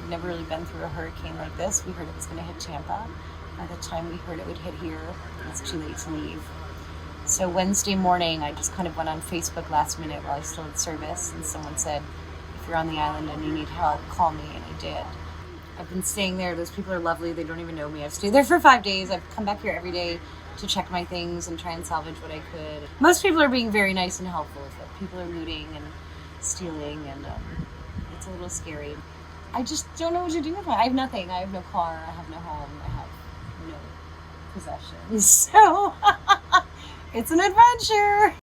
We've never really been through a hurricane like this. We heard it was going to hit Tampa. By the time we heard it would hit here, it was too late to leave. So Wednesday morning, I just kind of went on Facebook last minute while I still had service, and someone said, if you're on the island and you need help, call me, and I did. I've been staying there. Those people are lovely. They don't even know me. I've stayed there for 5 days. I've come back here every day to check my things and try and salvage what I could. Most people are being very nice and helpful, but people are looting and stealing, and it's a little scary. I just don't know what to do with I have nothing. I have no car. I have no home. I have no possessions. So it's an adventure.